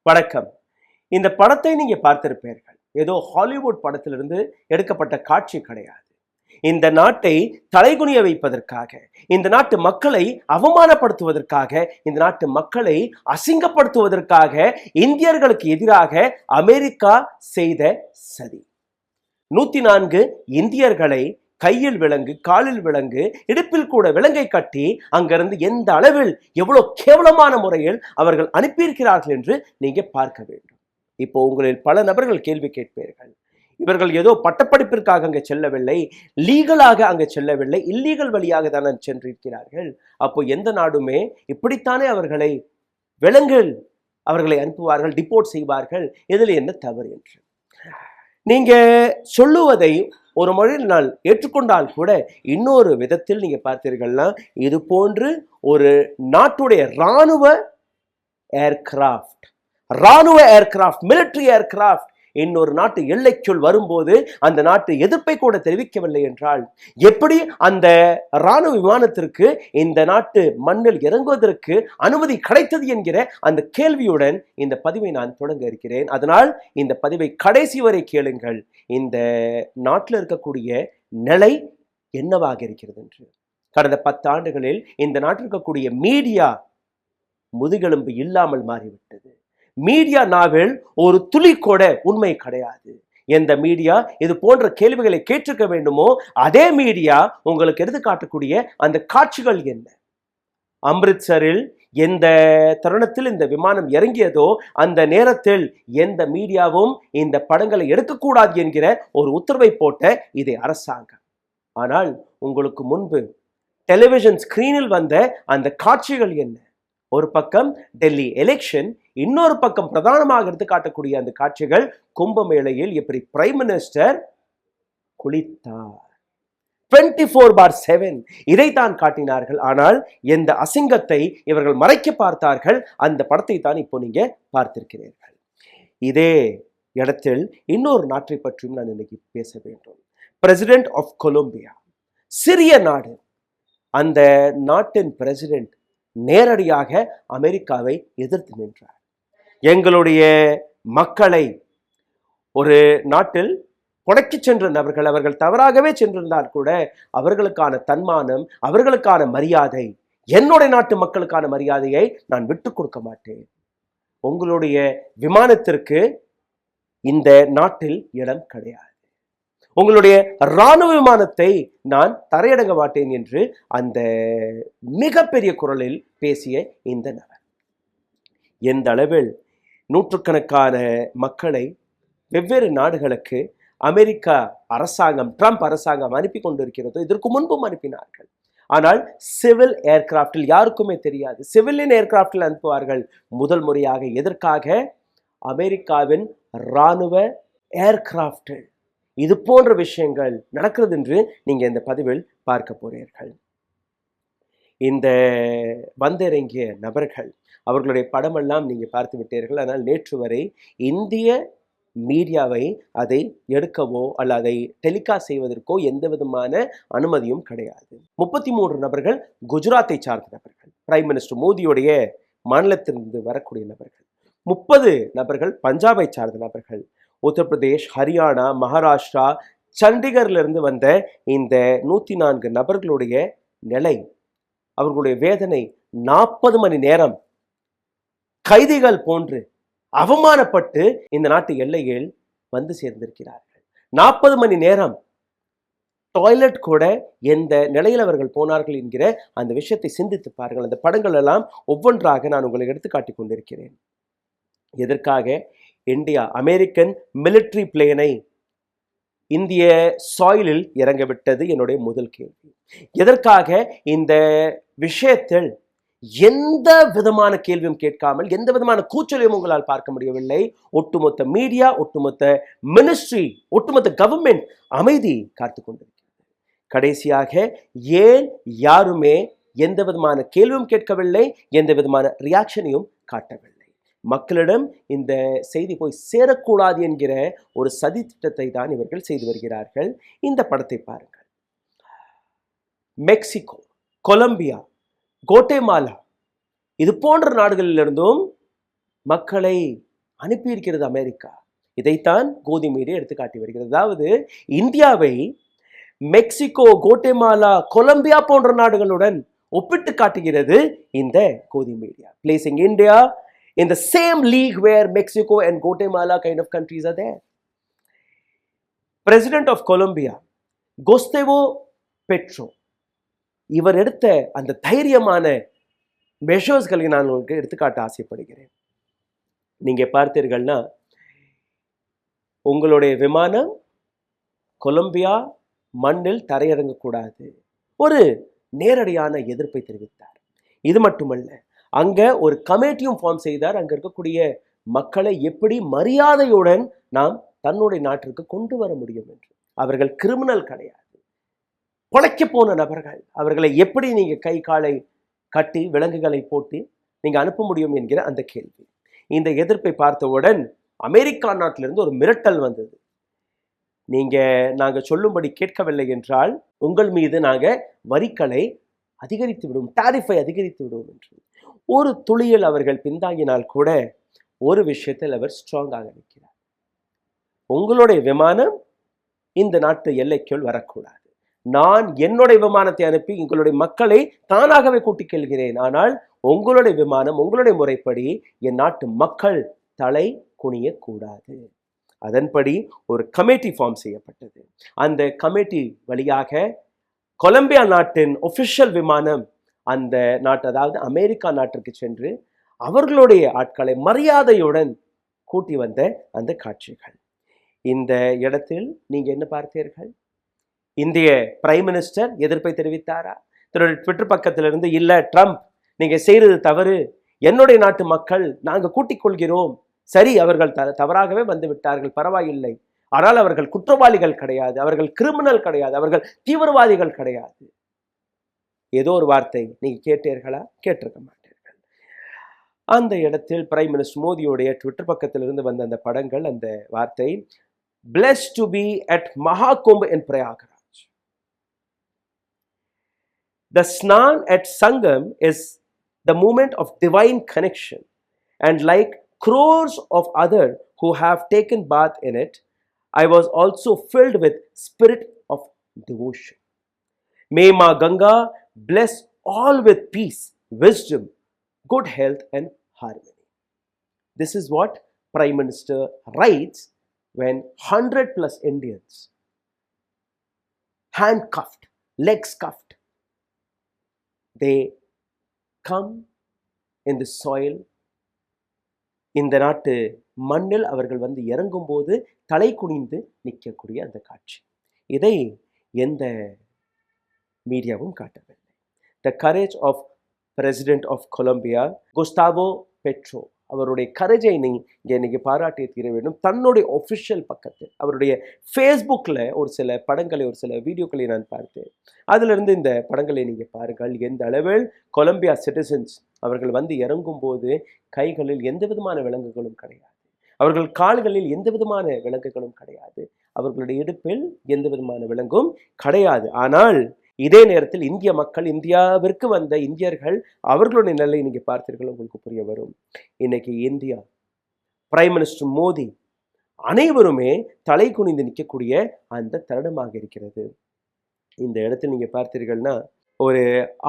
வணக்கம். இந்த படத்தை நீங்க பார்த்திருப்பீர்கள். ஏதோ ஹாலிவுட் படத்திலிருந்து எடுக்கப்பட்ட காட்சி கிடையாது. இந்த நாட்டை தலைகுனிய வைப்பதற்காக, இந்த நாட்டு மக்களை அவமானப்படுத்துவதற்காக, இந்த நாட்டு மக்களை அசிங்கப்படுத்துவதற்காக இந்தியர்களுக்கு எதிராக அமெரிக்கா செய்த சதி. 104 இந்தியர்களை கையில் விலங்கு, காலில் விலங்கு, இடுப்பில் கூட விலங்கை கட்டி அங்கிருந்து எந்த அளவில் எவ்வளவு கேவலமான முறையில் அவர்கள் அனுப்பியிருக்கிறார்கள் என்று நீங்க பார்க்க வேண்டும். இப்போ உங்களில் பல நபர்கள் கேள்வி கேட்பீர்கள். இவர்கள் ஏதோ பட்டப்படிப்பிற்காக அங்கே செல்லவில்லை, லீகலாக அங்கே செல்லவில்லை, இல்லீகல் வழியாக தானே சென்றிருக்கிறார்கள். அப்போ எந்த நாடுமே இப்படித்தானே அவர்களை விலங்கில் அவர்களை அனுப்புவார்கள், டிபோர்ட் செய்வார்கள், இதில் என்ன தவறு என்று நீங்க சொல்லுவதை ஒரு மொழியில் நான் ஏற்றுக்கொண்டால் கூட இன்னொரு விதத்தில் நீங்க பார்த்தீர்கள்னா, இது போன்று ஒரு நாட்டுடைய இராணுவ ஏர்கிராஃப்ட் மிலிட்டரி ஏர்கிராஃப்ட் இன்னொரு நாட்டு எல்லைக்குள் வரும்போது அந்த நாட்டு எதிர்ப்பை கூட தெரிவிக்கவில்லை என்றால் எப்படி அந்த இராணுவ விமானத்திற்கு இந்த நாட்டு மண்ணில் இறங்குவதற்கு அனுமதி கிடைத்தது என்கிற அந்த கேள்வியுடன் இந்த பதிவை நான் தொடங்க இருக்கிறேன். அதனால் இந்த பதிவை கடைசி வரை கேளுங்கள். இந்த நாட்டில் இருக்கக்கூடிய நிலை என்னவாக இருக்கிறது என்று. கடந்த 10 ஆண்டுகளில் இந்த நாட்டில் இருக்கக்கூடிய மீடியா முதுகெலும்பு இல்லாமல் மாறிவிட்டது. மீடியா நாவல் ஒரு துளி கூட உண்மை கிடையாது. எந்த மீடியா இது போன்ற கேள்விகளை கேட்டிருக்க வேண்டுமோ அதே மீடியா உங்களுக்கு எடுத்து காட்டக்கூடிய அந்த காட்சிகள் என்ன? அம்ரித்சரில் எந்த தருணத்தில் இந்த விமானம் இறங்கியதோ அந்த நேரத்தில் எந்த மீடியாவும் இந்த படங்களை எடுக்கக்கூடாது என்கிற ஒரு உத்தரவை போட்ட இதே அரசாங்கம். ஆனால் உங்களுக்கு முன்பு டெலிவிஷன் ஸ்கிரீனில் வந்த அந்த காட்சிகள் என்ன? ஒரு பக்கம் டெல்லி எலெக்ஷன், இன்னொரு பக்கம் பிரதானமாக எடுத்து காட்டக்கூடிய அந்த காட்சிகள் கும்பமேளையில் எப்படி பிரைம் மினிஸ்டர் குளித்தார் 24/7 இதைத்தான் காட்டினார்கள். ஆனால் எந்த அசிங்கத்தை இவர்கள் மறைக்க பார்த்தார்கள் அந்த படத்தை தான் இப்போ நீங்க பார்த்திருக்கிறீர்கள். இதே இடத்தில் இன்னொரு நாட்டை பற்றியும் நான் இன்னைக்கு பேச வேண்டும். பிரசிடென்ட் ஆஃப் கொலம்பியா, சிறிய நாடு. அந்த நாட்டின் பிரசிடென்ட் நேரடியாக அமெரிக்காவை எதிர்த்து நின்றார். எங்களுடைய மக்களை ஒரு நாட்டில் புடக்கி சென்ற நபர்கள், அவர்கள் தவறாகவே சென்றிருந்தால் கூட அவர்களுக்கான தன்மானம், அவர்களுக்கான மரியாதை, என்னுடைய நாட்டு மக்களுக்கான மரியாதையை நான் விட்டுக் கொடுக்க மாட்டேன். உங்களுடைய விமானத்திற்கு இந்த நாட்டில் இடம் கிடையாது. உங்களுடைய இராணுவ விமானத்தை நான் தரையடங்க மாட்டேன் என்று அந்த மிகப்பெரிய குரலில் பேசிய இந்த நபர் எந்த அளவில் நூற்றுக்கணக்கான மக்களை வெவ்வேறு நாடுகளுக்கு அமெரிக்கா அரசாங்கம், ட்ரம்ப் அரசாங்கம் அனுப்பி கொண்டிருக்கிறதோ இதற்கு முன்பும் அனுப்பினார்கள். ஆனால் சிவில் ஏர்கிராஃப்டில் யாருக்குமே தெரியாது. சிவிலியன் ஏர்கிராஃப்டில் அனுப்புவார்கள். முதல் முறையாக எதற்காக? அமெரிக்காவின் இராணுவ ஏர்கிராஃப்டில் இது போன்ற விஷயங்கள் நடக்கிறது என்று நீங்க இந்த பதிவில் பார்க்க போறீர்கள். இந்த வந்திறங்கிய நபர்கள் அவர்களுடைய படமெல்லாம் நீங்க பார்த்து விட்டீர்கள். ஆனால் நேற்று வரை இந்திய மீடியாவை அதை எடுக்கவோ அல்ல அதை டெலிகாஸ்ட் செய்வதற்கோ எந்த விதமான அனுமதியும் கிடையாது. 33 நபர்கள் குஜராத்தை சார்ந்த நபர்கள், பிரைம் மினிஸ்டர் மோடியுடைய மாநிலத்திலிருந்து வரக்கூடிய நபர்கள். 30 நபர்கள் பஞ்சாபை சார்ந்த நபர்கள். உத்தரப்பிரதேஷ், ஹரியானா, மகாராஷ்டிரா, சண்டிகரிலிருந்து வந்த இந்த 104 நபர்களுடைய நிலை, அவர்களுடைய வேதனை, 40 மணி நேரம் கைதிகள் போன்று அவமானப்பட்டு இந்த நாட்டு எல்லையில் வந்து சேர்ந்திருக்கிறார்கள். 40 மணி நேரம் டாய்லெட் கூட எந்த நிலையில் அவர்கள் போனார்கள் என்கிற அந்த விஷயத்தை சிந்தித்து பாருங்கள். அந்த படங்கள் எல்லாம் ஒவ்வொன்றாக நான் உங்களுக்கு எடுத்து காட்டிக் கொண்டிருக்கிறேன். எதற்காக இந்தியா அமெரிக்கன் மிலிட்டரி பிளேனை இந்திய சாயிலில் இறங்க விட்டது? என்னுடைய முதல் கேள்வி. எதற்காக இந்த விஷயத்தில் எந்த விதமான கேள்வியும் கேட்காமல், எந்த விதமான கூச்சலையும் உங்களால் பார்க்க முடியவில்லை. ஒட்டுமொத்த மீடியா, ஒட்டுமொத்த மினிஸ்ட்ரி, ஒட்டுமொத்த கவர்மெண்ட் அமைதி காத்து கொண்டிருக்கிறது. கடைசியாக ஏன் யாருமே எந்த விதமான கேள்வியும் கேட்கவில்லை, எந்த விதமான ரியாக்ஷனையும் காட்டவில்லை? மக்களிடம் இந்த செய்தி போய் சேரக்கூடாது என்கிற ஒரு சதி திட்டத்தை தான் இவர்கள் செய்து வருகிறார்கள். இந்த படத்தை பாருங்கள். மெக்சிகோ, கொலம்பியா, கோட்டேமாலா இது போன்ற நாடுகளிலிருந்தும் மக்களை அனுப்பியிருக்கிறது அமெரிக்கா. இதைத்தான் கோதி மீடியா எடுத்துக்காட்டி வருகிறது. அதாவது இந்தியாவை மெக்சிகோ, கோட்டெமாலா, கொலம்பியா போன்ற நாடுகளுடன் ஒப்பிட்டு காட்டுகிறது இந்த கோதி மீடியா, பிளேசிங் India in the same league where Mexico and Guatemala kind of countries are there. President of Colombia, Gustavo Petro, இவர் எடுத்த அந்த தைரியமான மெஷர்ஸ்களை நான் உங்களுக்கு எடுத்துக்காட்ட ஆசைப்படுகிறேன். நீங்க பார்த்தீர்கள்னா, உங்களுடைய விமானம் கொலம்பியா மண்ணில் தரையிறங்கக்கூடாது, ஒரு நேரடியான எதிர்ப்பை தெரிவித்தார். இது மட்டுமல்ல, அங்க ஒரு கமிட்டியும் ஃபார்ம் செய்தார். அங்க இருக்கக்கூடிய மக்களை எப்படி மரியாதையுடன் நாம் தன்னுடைய நாட்டிற்கு கொண்டு வர முடியும் என்று. அவர்கள் கிரிமினல் கிடையாது, பொழைக்க போன நபர்கள். அவர்களை எப்படி நீங்க கை காலை கட்டி விலங்குகளை போட்டு நீங்க அனுப்ப முடியும் என்கிற அந்த கேள்வி. இந்த எதிர்ப்பை பார்த்தவுடன் அமெரிக்கா நாட்டிலிருந்து ஒரு மிரட்டல் வந்தது. நாங்க சொல்லும்படி கேட்கவில்லை என்றால் உங்கள் மீது நாங்க வரிகளை அதிகரித்து விடுவோம், டாரிஃபை அதிகரித்து விடுவோம் என்று. ஒரு துளியில் அவர்கள் பின்தாங்கினால் கூட ஒரு விஷயத்தில் அவர் ஸ்ட்ராங்காக நிற்கிறார். உங்களுடைய விமானம் இந்த நாட்டு எல்லைக்குள் வரக்கூடாது. நான் என்னுடைய விமானத்தை அனுப்பி உங்களுடைய மக்களை தானாகவே கூட்டிக் கொள்கிறேன். ஆனால் உங்களுடைய விமானம் உங்களுடைய முறைப்படி என் நாட்டு மக்கள் தலை குனியக்கூடாது. அதன்படி ஒரு கமிட்டி ஃபார்ம் செய்யப்பட்டது. அந்த கமிட்டி வழியாக கொலம்பியா நாட்டின் ஒபிஷியல் விமானம் அந்த நாட்டு, அதாவது அமெரிக்கா நாட்டிற்கு சென்று அவர்களுடைய ஆட்களை மரியாதையுடன் கூட்டி வந்த அந்த காட்சிகள். இந்த இடத்தில் நீங்க என்ன பார்த்தீர்கள்? இந்திய பிரைம் மினிஸ்டர் எதிர்ப்பை தெரிவித்தாரா? தன்னுடைய ட்விட்டர் பக்கத்திலிருந்து, இல்ல ட்ரம்ப் நீங்க செய்யறது தவறு, என்னுடைய நாட்டு மக்கள் நாங்க கூட்டிக் கொள்கிறோம், சரி அவர்கள் தவறாகவே வந்து விட்டார்கள், பரவாயில்லை, ஆனால் அவர்கள் குற்றவாளிகள் கிடையாது, அவர்கள் கிரிமினல் கிடையாது, அவர்கள் தீவிரவாதிகள் கிடையாது. ஏதோ ஒரு வார்த்தை நீங்க கேட்டீர்களா? கேட்டிருக்க மாட்டீர்கள். அந்த இடத்தில் பிரைம் மினிஸ்டர் மோடியோடைய ட்விட்டர் பக்கத்திலிருந்து வந்த அந்த படங்கள், அந்த வார்த்தை, blessed to be at Mahakumbh in Prayagraj. The Snan at Sangam is the moment of divine connection, and like crores of others who have taken bath in it, I was also filled with spirit of devotion. May Ma Ganga bless all with peace, wisdom, good health and harmony. This is what Prime Minister writes when 100+ Indians, handcuffed, legs cuffed, they come in the soil. இந்த நாட்டு மண்ணில் அவர்கள் வந்து இறங்கும் போது தலை குனிந்து நிற்கக்கூடிய அந்த காட்சி, இதை எந்த மீடியாவும் காட்டவில்லை. The courage of President of Colombia, Gustavo Petro, அவருடைய கரேஜை இன்னைக்கு பாராட்டி தீர வேண்டும். தன்னுடைய ஒஃபிஷியல் பக்கத்தில் அவருடைய ஃபேஸ்புக்கில் ஒரு சில படங்களை, ஒரு சில வீடியோக்களை நான் பார்த்தேன். அதிலிருந்து இந்த படங்களை நீங்கள் பாருங்கள். எந்த அளவில் கொலம்பியா சிட்டிசன்ஸ் அவர்கள் வந்து இறங்கும் போது கைகளில் எந்த விதமான விலங்குகளும் கிடையாது, அவர்கள் கால்களில் எந்த விதமான விலங்குகளும் கிடையாது, அவர்களுடைய இடுப்பில் எந்த விதமான விலங்கும் கிடையாது. ஆனால் இதே நேரத்தில் இந்திய மக்கள், இந்தியாவிற்கு வந்த இந்தியர்கள், அவர்களுடைய நிலையை நீங்க பார்த்தீர்கள், உங்களுக்கு புரிய வரும். இன்னைக்கு இந்தியா, பிரைம் மினிஸ்டர் மோடி, அனைவருமே தலை குனிந்து நிற்கக்கூடிய அந்த தருணமாக இருக்கிறது. இந்த இடத்தில் நீங்க பார்த்தீர்கள்னா ஒரு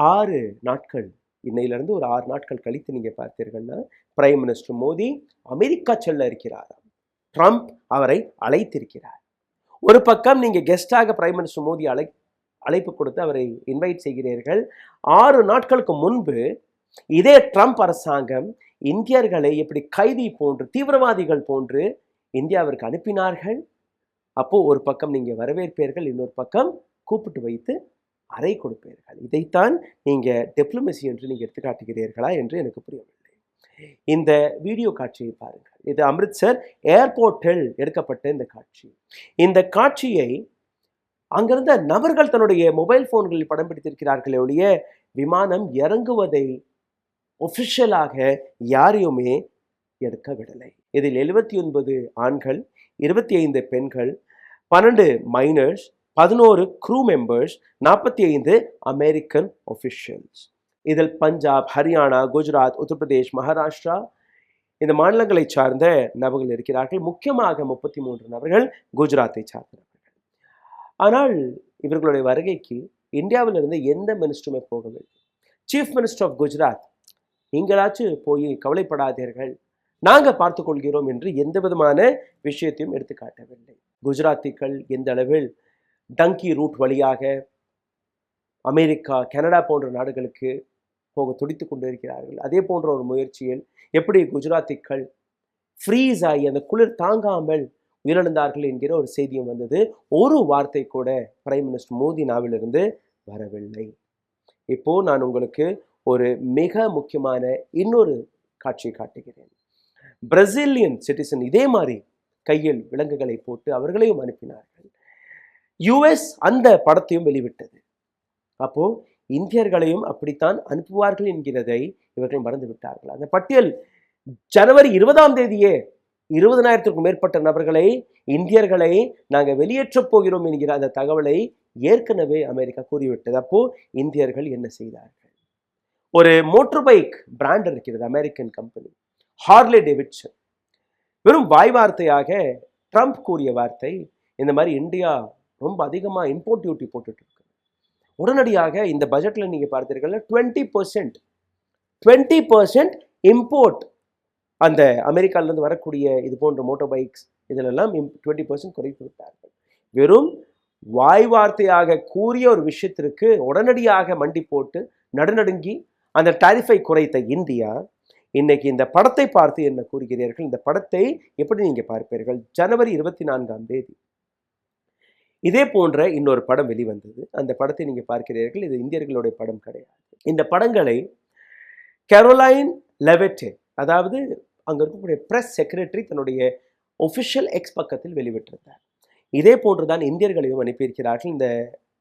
6 நாட்கள், இன்னையிலிருந்து ஒரு 6 நாட்கள் கழித்து நீங்க பார்த்தீர்கள்னா பிரைம் மினிஸ்டர் மோடி அமெரிக்கா செல்ல இருக்கிறார். ட்ரம்ப் அவரை அழைத்திருக்கிறார். ஒரு பக்கம் நீங்க கெஸ்டாக பிரைம் மினிஸ்டர் மோடி அழைப்பு கொடுத்து அவரை இன்வைட் செய்கிறீர்கள். 6 நாட்களுக்கு முன்பு இதே ட்ரம்ப் அரசாங்கம் இந்தியர்களை எப்படி கைதி போன்று, தீவிரவாதிகள் போன்று இந்தியாவிற்கு அனுப்பினார்கள். அப்போ ஒரு பக்கம் நீங்க வரவேற்பீர்கள், இன்னொரு பக்கம் கூப்பிட்டு வைத்து அறை கொடுப்பீர்கள். இதைத்தான் நீங்க டிப்ளமசி என்று நீங்க எடுத்துக்காட்டுகிறீர்களா என்று எனக்கு புரியவில்லை. இந்த வீடியோ காட்சியை பாருங்கள். இது அம்ரித்சர் ஏர்போர்ட்டில் எடுக்கப்பட்ட இந்த காட்சி. இந்த காட்சியை அங்கிருந்த நபர்கள் தன்னுடைய மொபைல் போன்களில் படம் பிடித்திருக்கிறார்களே ஒழிய விமானம் இறங்குவதை ஒபிஷியலாக யாரையுமே எடுக்க விடலை. இதில் 79 ஆண்கள், 25 பெண்கள், 12 மைனர்ஸ், 11 க்ரூ மெம்பர்ஸ், 45 அமெரிக்கன் ஒபிஷியல்ஸ். இதில் பஞ்சாப், ஹரியானா, குஜராத், உத்தரப்பிரதேஷ், மகாராஷ்டிரா இந்த மாநிலங்களை சார்ந்த நபர்கள் இருக்கிறார்கள். முக்கியமாக 33 நபர்கள் குஜராத்தை சார்ந்தவர்கள். ஆனால் இவர்களுடைய வருகைக்கு இந்தியாவிலிருந்து எந்த மினிஸ்டருமே போகவில்லை. சீஃப் மினிஸ்டர் ஆஃப் குஜராத், நீங்களாச்சும் போய் கவலைப்படாதீர்கள், நாங்கள் பார்த்து கொள்கிறோம் என்று எந்த விதமான விஷயத்தையும் எடுத்துக்காட்டவில்லை. குஜராத்திகள் எந்த அளவில் டங்கி ரூட் வழியாக அமெரிக்கா, கனடா போன்ற நாடுகளுக்கு போக துடித்து கொண்டு இருக்கிறார்கள். அதே போன்ற ஒரு முயற்சியில் எப்படி குஜராத்திகள் ஃப்ரீஸ் ஆகி அந்த குளிர் தாங்காமல் உயிரிழந்தார்கள் என்கிற ஒரு செய்தியும் வந்தது. ஒரு வார்த்தை கூட பிரைம் மினிஸ்டர் மோடி நாவிலிருந்து வரவில்லை. இப்போ நான் உங்களுக்கு ஒரு மிக முக்கியமான இன்னொரு காட்சியை காட்டுகிறேன். பிரேசிலியன் சிட்டிசன் இதே மாதிரி கையில் விலங்குகளை போட்டு அவர்களையும் அனுப்பினார்கள். யுஎஸ் அந்த படத்தையும் வெளிவிட்டது. அப்போ இந்தியர்களையும் அப்படித்தான் அனுப்புவார்கள் என்கிறதை இவர்கள் மறந்து விட்டார்கள். அந்த பட்டியல் ஜனவரி 20ஆம் தேதியே 20,000க்கும் மேற்பட்ட நபர்களை, இந்தியர்களை நாங்கள் வெளியேற்றப் போகிறோம் என்கிற அந்த தகவலை ஏற்கனவே அமெரிக்கா கூறிவிட்டது. அப்போ இந்தியர்கள் என்ன செய்தார்கள்? ஒரு மோட்டர் பைக் பிராண்ட் இருக்கிறது, அமெரிக்கன் கம்பெனி ஹார்லே டேவிட்சன். வெறும் வாய் வார்த்தையாக ட்ரம்ப் கூறிய வார்த்தை, இந்த மாதிரி இந்தியா ரொம்ப அதிகமாக இம்போர்ட் டியூட்டி போட்டுட்டு இருக்கு. உடனடியாக இந்த பட்ஜெட்ல நீங்க பார்த்தீர்கள் 20% இம்போர்ட், அந்த அமெரிக்காவிலிருந்து வரக்கூடிய இது போன்ற மோட்டார் பைக்ஸ் இதிலெல்லாம் 20% குறைத்து விட்டார்கள். வெறும் வாய் வார்த்தையாக கூறிய ஒரு விஷயத்திற்கு உடனடியாக மண்டி போட்டு நடுநடுங்கி அந்த டாரிஃபை குறைத்த இந்தியா இன்னைக்கு இந்த படத்தை பார்த்து என்ன கூறுகிறீர்கள்? இந்த படத்தை எப்படி நீங்க பார்ப்பீர்கள்? ஜனவரி 24ஆம் தேதி இதே போன்ற இன்னொரு படம் வெளிவந்தது. அந்த படத்தை நீங்க பார்க்கிறீர்கள். இது இந்தியர்களுடைய படம் கிடையாது. இந்த படங்களை கேரோலைன் லெவிட்டே, அதாவது அங்க இருக்கக்கூடிய பிரஸ் செக்ரட்டரி, தன்னுடைய ஒபிஷியல் எக்ஸ் பக்கத்தில் வெளிவிட்டிருந்தார். இதே போன்றுதான் இந்தியர்களையும் அனுப்பியிருக்கிறார்கள். இந்த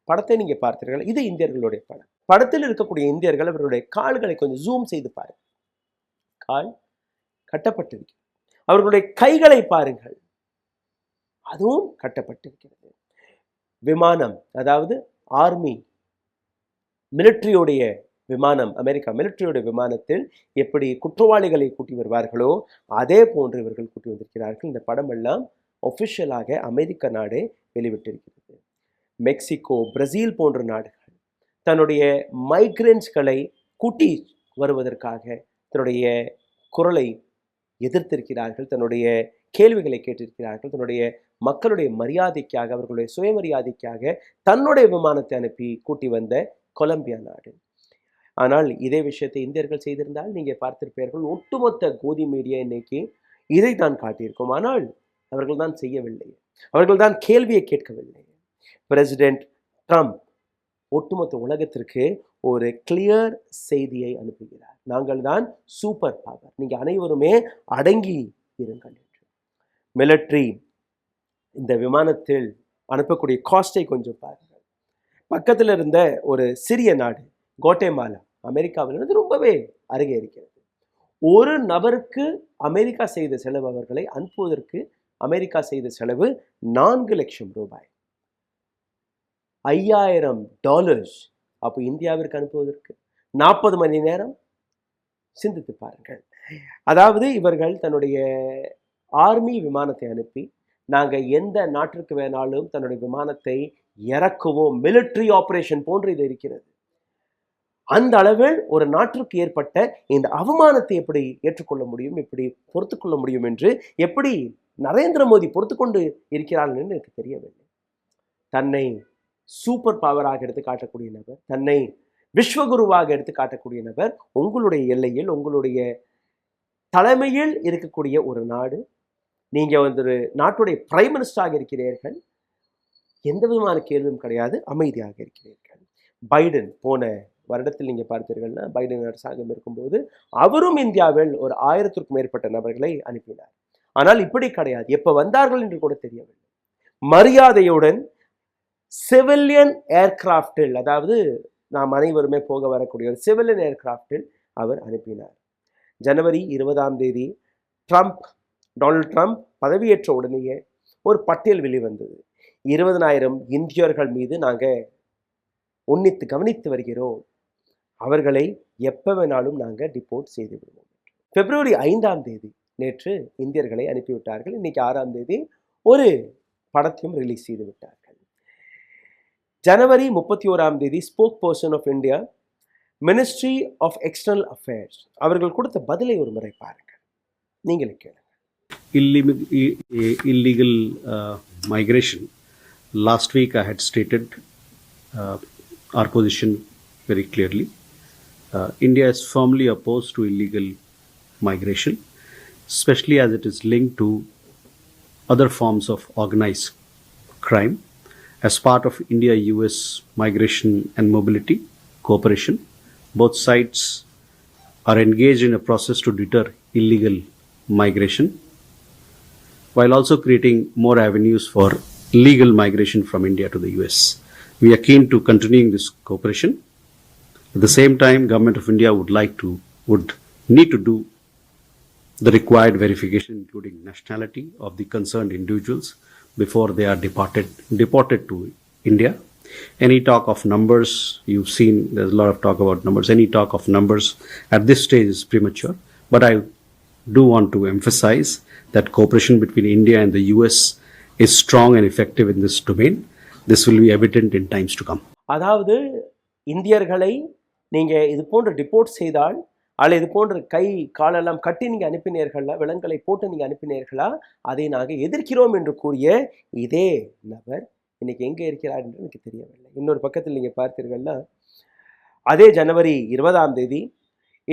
படத்தை நீங்க பார்த்தீர்கள். இது இந்தியர்களுடைய படம். படத்தில் இருக்கக்கூடிய இந்தியர்கள் அவர்களுடைய கால்களை கொஞ்சம் ஜூம் செய்து பாருங்கள். கால் கட்டப்பட்டிருக்கிறது. அவர்களுடைய கைகளை பாருங்கள், அதுவும் கட்டப்பட்டிருக்கிறது. விமானம், அதாவது ஆர்மி மிலிட்ரியோடைய விமானம், அமெரிக்கா மிலிட்ரியோட விமானத்தில் எப்படி குற்றவாளிகளை கூட்டி வருவார்களோ அதே போன்று இவர்கள் கூட்டி வந்திருக்கிறார்கள். இந்த படம் எல்லாம் ஒஃபிஷியலாக அமெரிக்க நாடே வெளிவிட்டிருக்கிறது. மெக்சிகோ, பிரேசில் போன்ற நாடுகள் தன்னுடைய மைக்ரன்ஸ்களை கூட்டி வருவதற்காக தன்னுடைய குரலை எதிர்த்திருக்கிறார்கள், தன்னுடைய கேள்விகளை கேட்டிருக்கிறார்கள். தன்னுடைய மக்களுடைய மரியாதைக்காக, அவர்களுடைய சுயமரியாதைக்காக தன்னுடைய விமானத்தை அனுப்பி கூட்டி வந்த கொலம்பியா நாடு. ஆனால் இதே விஷயத்தை இந்தியர்கள் செய்திருந்தால் நீங்க பார்த்திருப்பீர்கள். ஒட்டுமொத்த கோதி மீடியா இன்னைக்கு இதை தான் காட்டியிருக்கும். ஆனால் அவர்கள் தான் செய்யவில்லை, அவர்கள் தான் கேள்வியை கேட்கவில்லை. பிரசிடென்ட் ட்ரம்ப் ஒட்டுமொத்த உலகத்திற்கு ஒரு கிளியர் செய்தியை அனுப்புகிறார். நாங்கள் தான் சூப்பர் பவர், நீங்க அனைவருமே அடங்கி இருங்கள் என்று. மிலிட்ரி இந்த விமானத்தில் அனுப்பக்கூடிய காஸ்டை கொஞ்சம் பாருங்கள். பக்கத்தில் இருந்த ஒரு சிறிய நாடு கோட்டேமாலா, அமெரிக்காவிலிருந்து ரொம்பவே அருகே இருக்கிறது. ஒரு நபருக்கு அமெரிக்கா செய்த செலவு, அவர்களை அனுப்புவதற்கு அமெரிக்கா செய்த செலவு 4 லட்சம் ரூபாய், $5000. அப்போ இந்தியாவிற்கு அனுப்புவதற்கு 40 மணி நேரம். சிந்தித்து பாருங்கள். அதாவது இவர்கள் தன்னுடைய ஆர்மி விமானத்தை அனுப்பி நாங்கள் எந்த நாட்டிற்கு வேணாலும் தன்னுடைய விமானத்தை இறக்குவோம், மிலிட்ரி ஆபரேஷன் போன்று இது இருக்கிறது. அந்த அளவில் ஒரு நாட்டிற்கு ஏற்பட்ட இந்த அவமானத்தை எப்படி ஏற்றுக்கொள்ள முடியும், எப்படி பொறுத்துக்கொள்ள முடியும் என்று எப்படி நரேந்திர மோடி பொறுத்துக்கொண்டு இருக்கிறார்கள் என்று எனக்கு தெரியவில்லை. தன்னை சூப்பர் பவராக எடுத்து காட்டக்கூடிய நபர், தன்னை விஸ்வகுருவாக எடுத்து காட்டக்கூடிய நபர், உங்களுடைய எல்லையில் உங்களுடைய தலைமையில் இருக்கக்கூடிய ஒரு நாடு, நீங்க வந்து நாட்டுடைய பிரைம் மினிஸ்டராக இருக்கிறீர்கள், எந்த விதமான கேள்வியும் கிடையாது, அமைதியாக இருக்கிறீர்கள். பைடன் போன வருடத்தில் நீங்க பார்த்தீர்கள்னா, பைடன் அரசாங்கம் இருக்கும்போது அவரும் இந்தியாவில் ஒரு 1000க்கும் மேற்பட்ட நபர்களை அனுப்பினார். ஆனால் இப்படி கிடையாது. எப்ப வந்தார்கள் என்று கூட தெரியவில்லை. மரியாதையுடன் சிவிலியன் ஏர்கிராஃப்டில், அதாவது நாம் அனைவருமே போக வரக்கூடிய ஒரு சிவிலியன் ஏர்கிராஃப்டில் அவர் அனுப்பினார். ஜனவரி 20ஆம் தேதி டொனால்ட் ட்ரம்ப் பதவியேற்ற உடனேயே ஒரு பட்டியல் வெளிவந்தது. 20,000 இந்தியர்கள் மீது நாங்கள் உன்னித்து கவனித்து வருகிறோம், அவர்களை எப்போ வேணாலும் நாங்கள் டிபோர்ட் செய்து விடுவோம். பிப்ரவரி 5ஆம் தேதி நேற்று இந்தியர்களை அனுப்பிவிட்டார்கள். இன்னைக்கு 6ஆம் தேதி ஒரு படத்தையும் ரிலீஸ் செய்து விட்டார்கள். ஜனவரி 31ஆம் தேதி spokesperson of India, ministry of external affairs அவர்கள் கொடுத்த பதிலை ஒரு முறை பாருங்கள், நீங்களே கேளுங்க. Illegal migration. Last week I had stated our position very clearly. India is firmly opposed to illegal migration, especially as it is linked to other forms of organized crime. As part of India-US migration and mobility cooperation, both sides are engaged in a process to deter illegal migration, while also creating more avenues for legal migration from India to the US. We are keen to continuing this cooperation. At the same time, Government of India would need to do the required verification, including nationality of the concerned individuals before they are deported to India. Any talk of numbers, you've seen there's a lot of talk about numbers. Any talk of numbers at this stage is premature, but I do want to emphasize that cooperation between India and the US is strong and effective in this domain. This will be evident in times to come. அதாவது இந்தியர்களை நீங்கள் இது போன்ற depot செய்தால், அல்ல இது போன்ற கை காலெல்லாம் கட்டி நீங்கள் அனுப்பினீர்களா, விலங்குகளை போட்டு நீங்கள் அனுப்பினீர்களா, அதை நாங்கள் எதிர்க்கிறோம் என்று கூறிய இதே நபர் இன்னைக்கு எங்கே இருக்கிறார் என்று எனக்கு தெரியவில்லை. இன்னொரு பக்கத்தில் நீங்கள் பார்த்தீர்கள்னா, அதே ஜனவரி 20ஆம் தேதி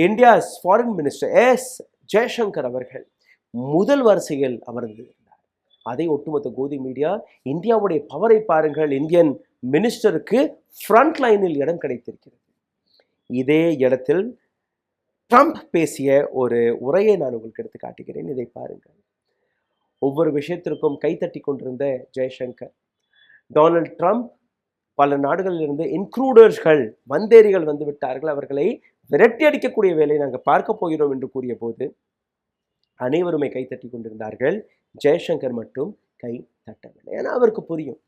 India's foreign minister S Jaishankar அவர்கள் முதல் வரிசையில் அமர்ந்திருந்தார். அதை ஒட்டுமொத்த கோதி மீடியா, இந்தியாவுடைய பவரை பாருங்கள், இந்தியன் மினிஸ்டருக்கு ஃப்ரண்ட் லைனில் இடம் கிடைத்திருக்கிறது. இதே இடத்தில் ட்ரம்ப் பேசிய ஒரு உரையை நான் உங்களுக்கு எடுத்து காட்டுகிறேன், இதை பாருங்கள். ஒவ்வொரு விஷயத்திற்கும் கைத்தட்டி கொண்டிருந்த ஜெய்சங்கர், டொனால்ட் ட்ரம்ப் பல நாடுகளிலிருந்து இன்க்ளூடர்ஸ்கள், வந்தேரிகள் வந்து விட்டார்கள், அவர்களை விரட்டி அடிக்கக்கூடிய வேலையை நாங்கள் பார்க்க போகிறோம் என்று கூறிய போது அனைவருமே கைத்தட்டி கொண்டிருந்தார்கள். ஜெய்சங்கர் மட்டும் கை தட்டவில்லை. ஏன்னா அவருக்கு புரியும்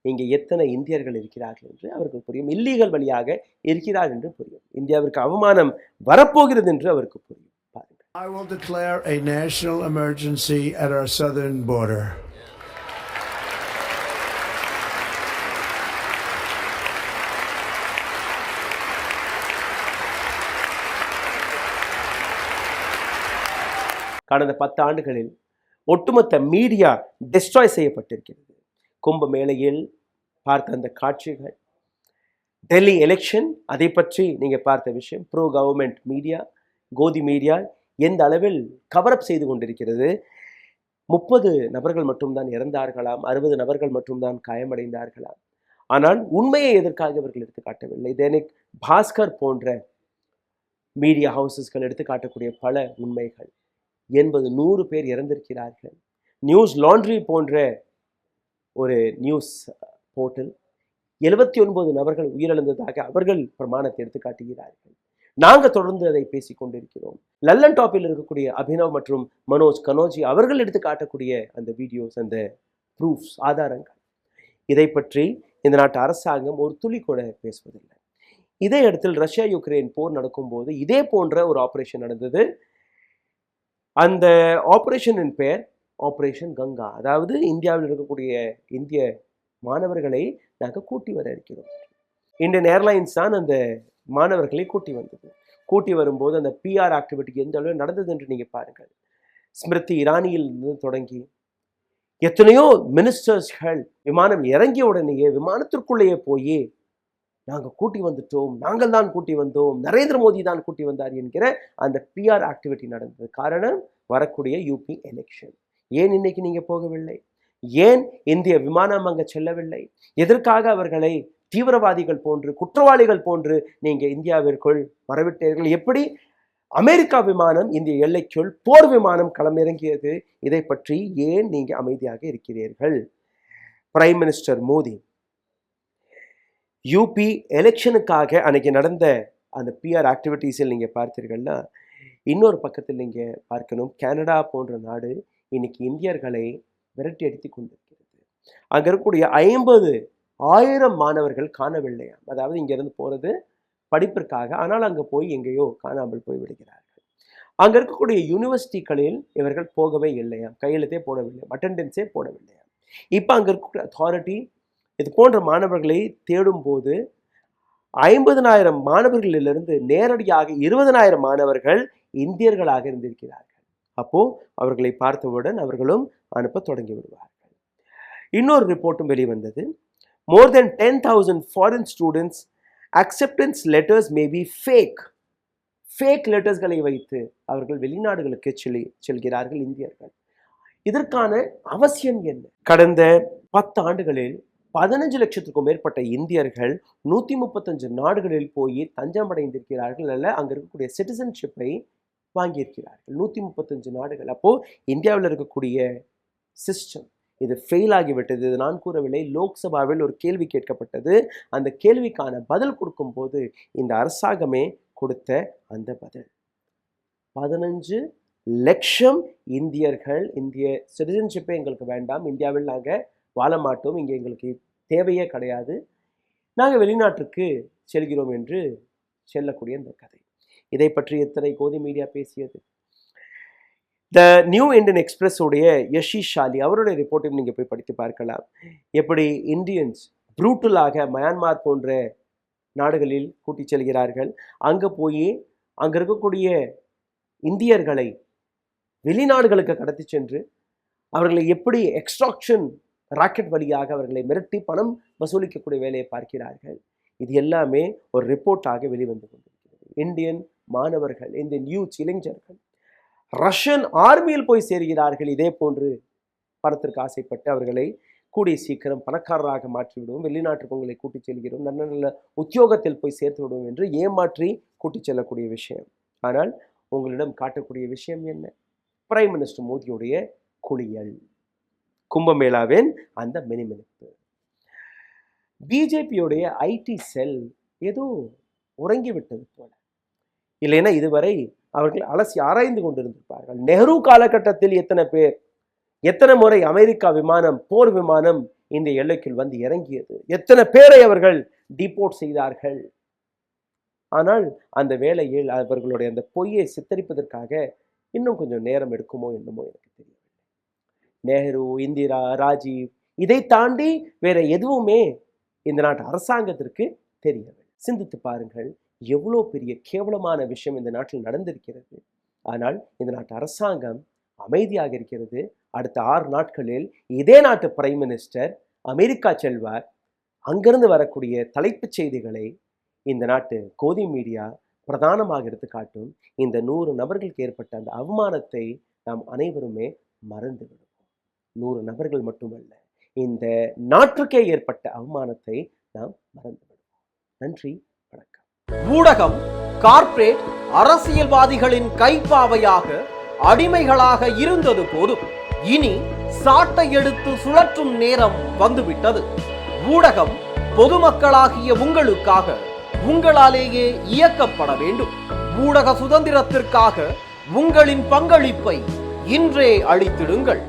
இங்கே எத்தனை இந்தியர்கள் இருக்கிறார்கள் என்று அவருக்கு புரியும். இல்லீகல் வழியாக இருக்கிறார் என்று புரியும். இந்தியாவிற்கு அவமானம் வரப்போகிறது என்று அவருக்கு புரியும். பாருங்கள். I will declare a national emergency at our southern border. கடந்த 10 ஆண்டுகளில் ஒட்டுமொத்த மீடியா டெஸ்ட்ராய் செய்யப்பட்டிருக்கிறது. கும்பமேளையில் பார்த்த அந்த காட்சிகள், டெல்லி எலெக்ஷன், அதை பற்றி நீங்கள் பார்த்த விஷயம், ப்ரோ கவர்மெண்ட் மீடியா, கோதி மீடியா எந்த அளவில் கவரப் செய்து கொண்டிருக்கிறது. 30 நபர்கள் மட்டும்தான் இறந்தார்களாம், 60 நபர்கள் மட்டும்தான் காயமடைந்தார்களாம். ஆனால் உண்மையை எதற்காக இவர்கள் எடுத்து காட்டவில்லை. தைனிக் பாஸ்கர் போன்ற மீடியா ஹவுசஸ்கள் எடுத்து காட்டக்கூடிய பல உண்மைகள். 80-100 பேர் இறந்திருக்கிறார்கள். நியூஸ் லாண்ட்ரி போன்ற ஒரு நியூஸ் போர்ட்டல் 79 நபர்கள் உயிரிழந்ததாக அவர்கள் பிரமாணத்தை எடுத்து காட்டுகிறார்கள். நாங்கள் தொடர்ந்து அதை பேசிக் கொண்டிருக்கிறோம். லல்லன் டாப்பில் இருக்கக்கூடிய அபினவ் மற்றும் மனோஜ் கனோஜி அவர்கள் எடுத்து காட்டக்கூடிய அந்த வீடியோஸ், அந்த ப்ரூஃப்ஸ், ஆதாரங்கள், இதை பற்றி இந்த நாட்டு அரசாங்கம் ஒரு துளி கூட பேசுவதில்லை. இதே இடத்தில் ரஷ்யா யுக்ரைன் போர் நடக்கும்போது இதே போன்ற ஒரு ஆபரேஷன் நடந்தது. அந்த ஆபரேஷனின் பெயர் ஆபரேஷன் கங்கா. அதாவது இந்தியாவில் இருக்கக்கூடிய இந்திய மாணவர்களை நாங்கள் கூட்டி வர இருக்கிறோம். இந்தியன் ஏர்லைன்ஸ் தான் அந்த மாணவர்களை கூட்டி வந்தது. கூட்டி வரும்போது அந்த பிஆர் ஆக்டிவிட்டி எந்த அளவு நடந்தது என்று நீங்கள் பாருங்கள். ஸ்மிருதி இரானியில் இருந்து தொடங்கி எத்தனையோ மினிஸ்டர்ஸ்கள் விமானம் இறங்கிய உடனேயே விமானத்திற்குள்ளேயே போய் நாங்கள் கூட்டி வந்துட்டோம், நாங்கள் தான் கூட்டி வந்தோம், நரேந்திர மோடி தான் கூட்டி வந்தார் என்கிற அந்த பிஆர் ஆக்டிவிட்டி நடந்தது. காரணம் வரக்கூடிய யூபி எலெக்ஷன். ஏன் இன்னைக்கு நீங்கள் போகவில்லை? ஏன் இந்திய விமானம் அங்கே செல்லவில்லை? எதற்காக அவர்களை தீவிரவாதிகள் போன்று, குற்றவாளிகள் போன்று நீங்கள் இந்தியாவிற்குள் வரவிட்டீர்கள்? எப்படி அமெரிக்கா விமானம் இந்திய எல்லைக்குள் போர் விமானம் களமிறங்கியது? இதை பற்றி ஏன் நீங்கள் அமைதியாக இருக்கிறீர்கள்? பிரைம் மினிஸ்டர் மோடி யூபி எலெக்ஷனுக்காக அன்னைக்கு நடந்த அந்த பிஆர் ஆக்டிவிட்டீஸில் நீங்கள் பார்த்தீர்கள்னா, இன்னொரு பக்கத்தில் நீங்கள் பார்க்கணும், கனடா போன்ற நாடு இன்னைக்கு இந்தியர்களை விரட்டி அடித்து கொண்டிருக்கிறது. அங்கே இருக்கக்கூடிய 50,000 மாணவர்கள் காணவில்லையாம். அதாவது இங்கேருந்து போகிறது படிப்பிற்காக, ஆனால் அங்கே போய் எங்கேயோ காணாமல் போய் விடுகிறார்கள். அங்க இருக்கக்கூடிய யூனிவர்சிட்டிகளில் இவர்கள் போகவே இல்லையா, கையெழுத்தே போடவில்லை, அட்டெண்டன்ஸே போடவில்லையா. இப்ப அங்க இருக்கக்கூடிய அத்தாரிட்டி இது போன்ற மாணவர்களை தேடும் போது 50,000 மாணவர்களிலிருந்து நேரடியாக 20,000 மாணவர்கள் இந்தியர்களாக இருந்திருக்கிறார்கள். அப்போ அவர்களை பார்த்தவுடன் அவர்களும் அனுப்ப தொடங்கி விடுவார்கள். இன்னொரு ரிப்போர்ட்டும் வெளிவந்தது. More than 10,000 foreign students acceptance letters may be fake. Fake லெட்டர்ஸ்களை வைத்து அவர்கள் வெளிநாடுகளுக்கு செல்கிறார்கள் இந்தியர்கள். இதற்கான அவசியம் என்ன? கடந்த 10 ஆண்டுகளில் 15 லட்சத்துக்கும் மேற்பட்ட இந்தியர்கள் 135 நாடுகளில் போய் தஞ்சமடைந்திருக்கிறார்கள். அல்ல அங்க இருக்கக்கூடிய சிட்டிசன்ஷிப்பை வாங்கியிருக்கிறார்கள். 135 நாடுகள். அப்போ இந்தியாவில் இருக்கக்கூடிய சிஸ்டம் இது ஃபெயில் ஆகிவிட்டது. இது நான் கூறவில்லை. லோக்சபாவில் ஒரு கேள்வி கேட்கப்பட்டது. அந்த கேள்விக்கான பதில் கொடுக்கும் போது இந்த அரசாங்கமே கொடுத்த அந்த பதில் 15 லட்சம் இந்தியர்கள் இந்திய சிட்டிசன்ஷிப்பே எங்களுக்கு வேண்டாம், இந்தியாவில் நாங்கள் வாழ மாட்டோம், இங்கே எங்களுக்கு தேவையே கிடையாது, நாங்கள் வெளிநாட்டுக்கு செல்கிறோம் என்று செல்லக்கூடிய இந்த கதை. இதை பற்றி எத்தனை கோதி மீடியா பேசியது. த நியூ இந்தியன் எக்ஸ்பிரஸ் உடைய யஷிஷ் ஷாலி அவருடைய ரிப்போர்ட்டையும் நீங்கள் போய் படித்து பார்க்கலாம். எப்படி இந்தியன்ஸ் ப்ரூட்டலாக மயான்மார் போன்ற நாடுகளில் கூட்டி செல்கிறார்கள். அங்கே போய் அங்கே இருக்கக்கூடிய இந்தியர்களை வெளிநாடுகளுக்கு கடத்தி சென்று அவர்களை எப்படி எக்ஸ்ட்ராக்ஷன் ராக்கெட் வழியாக அவர்களை மிரட்டி பணம் வசூலிக்கக்கூடிய வேலையை பார்க்கிறார்கள். இது எல்லாமே ஒரு ரிப்போர்ட்டாக வெளிவந்து கொண்டிருக்கிறது. இந்தியன் மாணவர்கள், இந்தியன் யூத், இளைஞர்கள் ரஷ்யன் ஆர்மியில் போய் சேர்கிறார்கள். இதே போன்று பணத்திற்கு ஆசைப்பட்டு அவர்களை கூடிய சீக்கிரம் பணக்காரராக மாற்றிவிடுவோம், வெளிநாட்டுக்கு உங்களை கூட்டிச் செல்கிறோம், நல்ல நல்ல உத்தியோகத்தில் போய் சேர்த்து விடுவோம் என்று ஏமாற்றி கூட்டிச் செல்லக்கூடிய விஷயம். ஆனால் உங்களிடம் காட்டக்கூடிய விஷயம் என்ன? பிரைம் மினிஸ்டர் மோடியுடைய குளியல், கும்பமேளாவின் அந்த மினிமினிப்பு. பிஜேபியுடைய ஐடி செல் ஏதோ உறங்கிவிட்டது போல. இல்லைன்னா இதுவரை அவர்கள் அலசி ஆராய்ந்து கொண்டிருந்திருப்பார்கள். நெஹ்ரு காலகட்டத்தில் எத்தனை முறை அமெரிக்கா விமானம், போர் விமானம் இந்த எல்லைக்குள் வந்து இறங்கியது, எத்தனை பேரை அவர்கள் டிபோர்ட் செய்தார்கள். ஆனால் அந்த வேளையில் அவர்களுடைய அந்த பொய்யை சித்தரிப்பதற்காக இன்னும் கொஞ்சம் நேரம் எடுக்குமோ என்னமோ எனக்கு தெரியவில்லை. நேரு, இந்திரா, ராஜீவ் இதை தாண்டி வேற எதுவுமே இந்த நாட்டு அரசாங்கத்திற்கு தெரியவில்லை. சிந்தித்து பாருங்கள், எவ்வளோ பெரிய கேவலமான விஷயம் இந்த நாட்டில் நடந்திருக்கிறது. ஆனால் இந்த நாட்டு அரசாங்கம் அமைதியாக இருக்கிறது. அடுத்த 6 நாட்களில் இதே நாட்டு பிரைம் மினிஸ்டர் அமெரிக்கா செல்வார். அங்கிருந்து வரக்கூடிய தலைப்புச் செய்திகளை இந்த நாட்டு கோதி மீடியா பிரதானமாக எடுத்து காட்டும். இந்த 100 நபர்களுக்கு ஏற்பட்ட அந்த அவமானத்தை நாம் அனைவருமே மறந்து விடுவோம். 100 நபர்கள் மட்டுமல்ல, இந்த நாட்டுக்கே ஏற்பட்ட அவமானத்தை நாம் மறந்து விடுவோம். நன்றி, வணக்கம். ஊடகம் கார்ப்பரேட் அரசியல்வாதிகளின் கைப்பாவையாக அடிமைகளாக இருந்தது போதும். இனி சாட்டை எடுத்து சுழற்றும் நேரம் வந்துவிட்டது. ஊடகம் பொதுமக்களாகிய உங்களுக்காக, உங்களாலேயே இயக்கப்பட வேண்டும். ஊடக சுதந்திரத்திற்காக உங்களின் பங்களிப்பை இன்றே அளித்திடுங்கள்.